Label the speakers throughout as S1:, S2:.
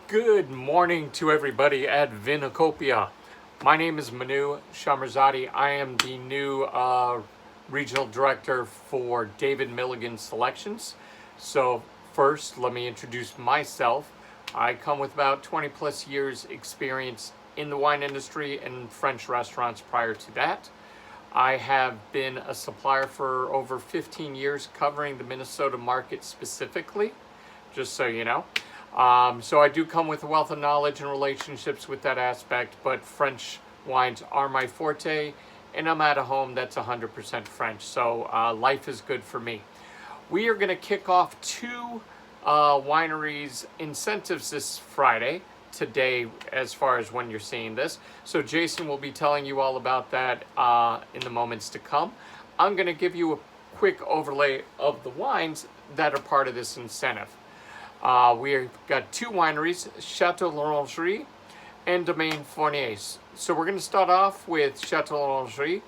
S1: Good morning to everybody at Vinocopia. My name is Manu Shamarzadi. I am the new regional director for David Milligan Selections. So first, let me introduce myself. I come with about 20 plus years experience in the wine industry and French restaurants prior to that. I have been a supplier for over 15 years covering the Minnesota market specifically, just so you know. So I do come with a wealth of knowledge and relationships with that aspect, but French wines are my forte, and I'm at a home that's 100% French, so life is good for me. We are going to kick off two wineries incentives this Friday, today as far as when you're seeing this. So Jason will be telling you all about that in the moments to come. I'm going to give you a quick overlay of the wines that are part of this incentive. We've got two wineries, Chateau L'Orangerie and Domaine Fournier. So we're going to start off with Chateau L'Orangerie.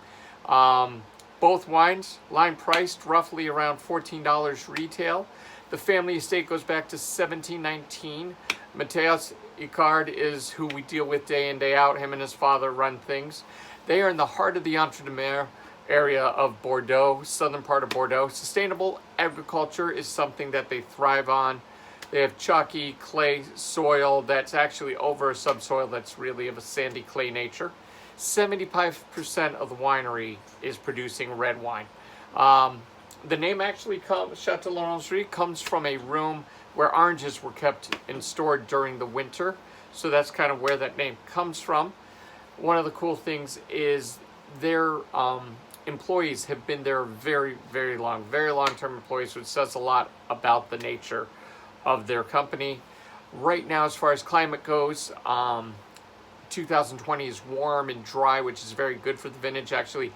S1: Both wines, line priced roughly around $14 retail. The family estate goes back to 1719. Mateus Icard is who we deal with day in, day out. Him and his father run things. They are in the heart of the Entre-deux-Mers area of Bordeaux, southern part of Bordeaux. Sustainable agriculture is something that they thrive on. They have chalky clay soil that's actually over a subsoil that's really of a sandy clay nature. 75% of the winery is producing red wine. The name actually Chateau L'Orangerie comes from a room where oranges were kept and stored during the winter. So that's kind of where that name comes from. One of the cool things is their employees have been there very long-term employees, which says a lot about the nature of their company. Right now, as far as climate goes, 2020 is warm and dry, which is very good for the vintage. Actually,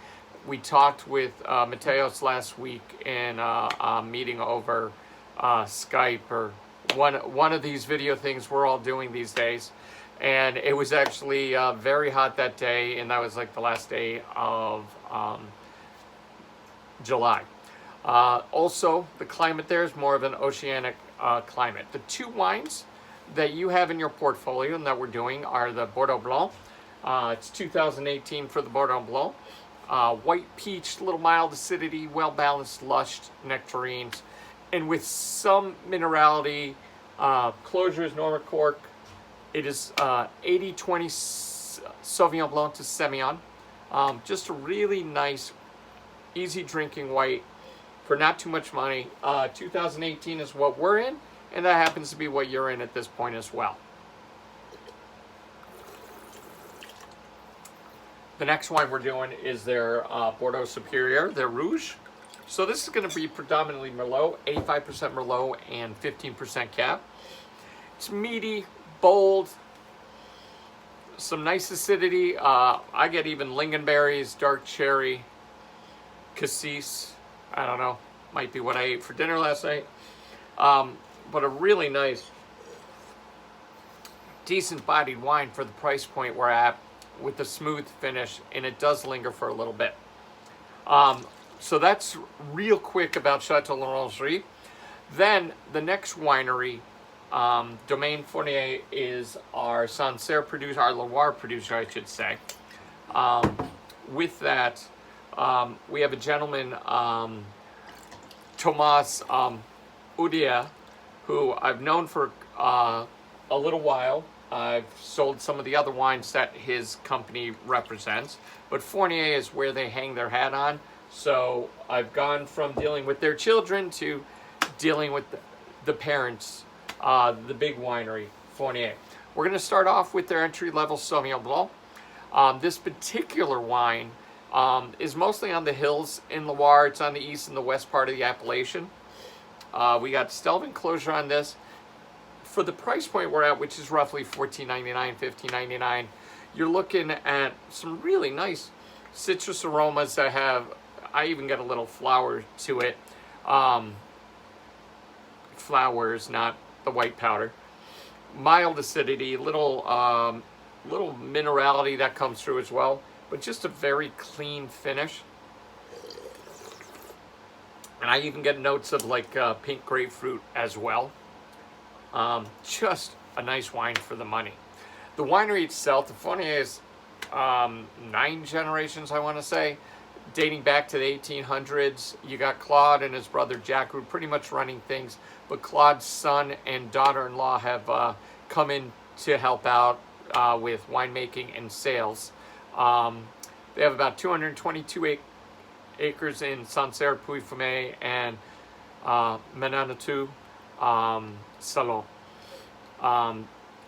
S1: we talked with Mateus last week in a meeting over Skype, or one of these video things we're all doing these days. And it was actually very hot that day, and that was like the last day of July. Also, the climate there is more of an oceanic climate. The two wines that you have in your portfolio and that we're doing are the Bordeaux Blanc. It's 2018 for the Bordeaux Blanc. White peach, little mild acidity, well-balanced, lush nectarines, and with some minerality. Closure is Norma Cork. It is 80-20 Sauvignon Blanc to Semillon. Just a really nice, easy drinking white for not too much money. 2018 is what we're in, and that happens to be what you're in at this point as well. The next wine we're doing is their Bordeaux Superior, their Rouge. So this is going to be predominantly Merlot, 85% Merlot and 15% Cab. It's meaty, bold, some nice acidity. I get even lingonberries, dark cherry, cassis. I don't know, might be what I ate for dinner last night. But a really nice, decent bodied wine for the price point we're at, with a smooth finish, and it does linger for a little bit. So that's real quick about Chateau L'Orangerie. Then the next winery, Domaine Fournier, is our Sancerre producer, our Loire producer, I should say. With that, we have a gentleman, Thomas Udia, who I've known for a little while. I've sold some of the other wines that his company represents, but Fournier is where they hang their hat on. So I've gone from dealing with their children to dealing with the parents, the big winery, Fournier. We're going to start off with their entry-level Sauvignon Blanc. This particular wine is mostly on the hills in Loire. It's on the east and the west part of the appellation. We got Stelvin closure on this. For the price point we're at, which is roughly $14.99, $15.99, you're looking at some really nice citrus aromas that have, I even get a little flower to it. Flowers, not the white powder. Mild acidity, little minerality that comes through as well, but just a very clean finish. And I even get notes of like pink grapefruit as well. Just a nice wine for the money. The winery itself, the Fournier, is 9 generations, I want to say, dating back to the 1800s. You got Claude and his brother Jack, who are pretty much running things, but Claude's son and daughter-in-law have come in to help out with winemaking and sales. They have about 222 acres in Sancerre, Puy-Fumé, and Menanatu, Salon.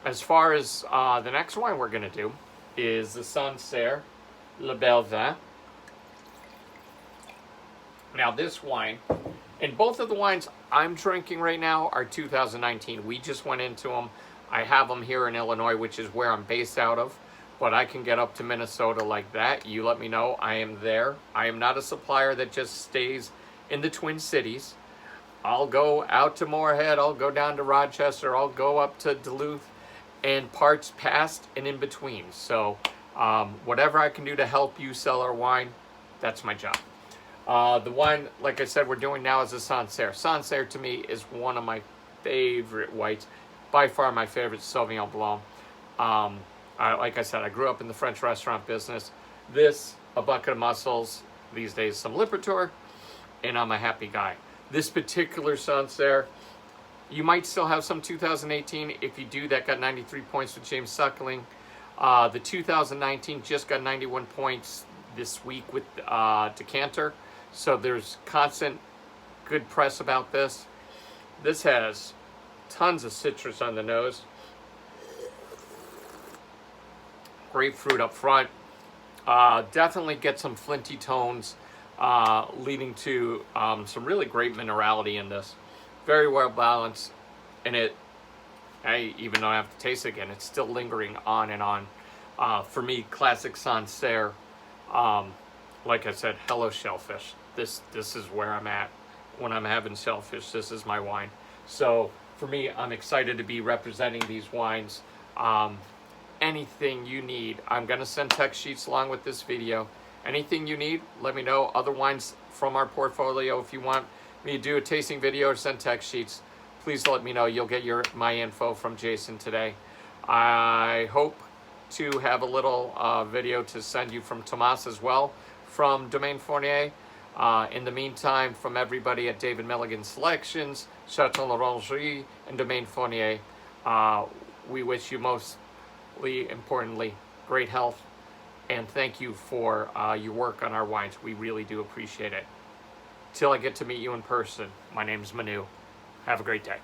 S1: As far as the next wine we're going to do is the Sancerre Le Bel Vin. Now this wine, and both of the wines I'm drinking right now are 2019. We just went into them. I have them here in Illinois, which is where I'm based out of, but I can get up to Minnesota like that. You let me know. I am there. I am not a supplier that just stays in the Twin Cities. I'll go out to Moorhead. I'll go down to Rochester. I'll go up to Duluth and parts past and in between. So whatever I can do to help you sell our wine, that's my job. The wine, like I said, we're doing now is a Sancerre. Sancerre to me is one of my favorite whites. By far my favorite Sauvignon Blanc. Like I said, I grew up in the French restaurant business. This, a bucket of mussels, these days some Lipitor, and I'm a happy guy. This particular Sancerre, you might still have some 2018. If you do, that got 93 points with James Suckling. The 2019 just got 91 points this week with Decanter. So there's constant good press about this. This has tons of citrus on the nose. Grapefruit up front. Definitely get some flinty tones, leading to some really great minerality in this. Very well balanced, and I even don't have to taste it again. It's still lingering on and on. For me, classic Sancerre. Like I said, hello shellfish. This is where I'm at when I'm having shellfish. This is my wine. So for me, I'm excited to be representing these wines. Anything you need, I'm going to send text sheets along with this video. Anything you need, let me know. Other wines from our portfolio, if you want me to do a tasting video or send text sheets, please let me know. You'll get my info from Jason today. I hope to have a little video to send you from Tomas as well, from Domaine Fournier. In the meantime, from everybody at David Milligan Selections, Chateau L'Orangerie, and Domaine Fournier, we wish you mostly importantly great health, and thank you for your work on our wines. We really do appreciate it. Till I get to meet you in person, my name's Manu. Have a great day.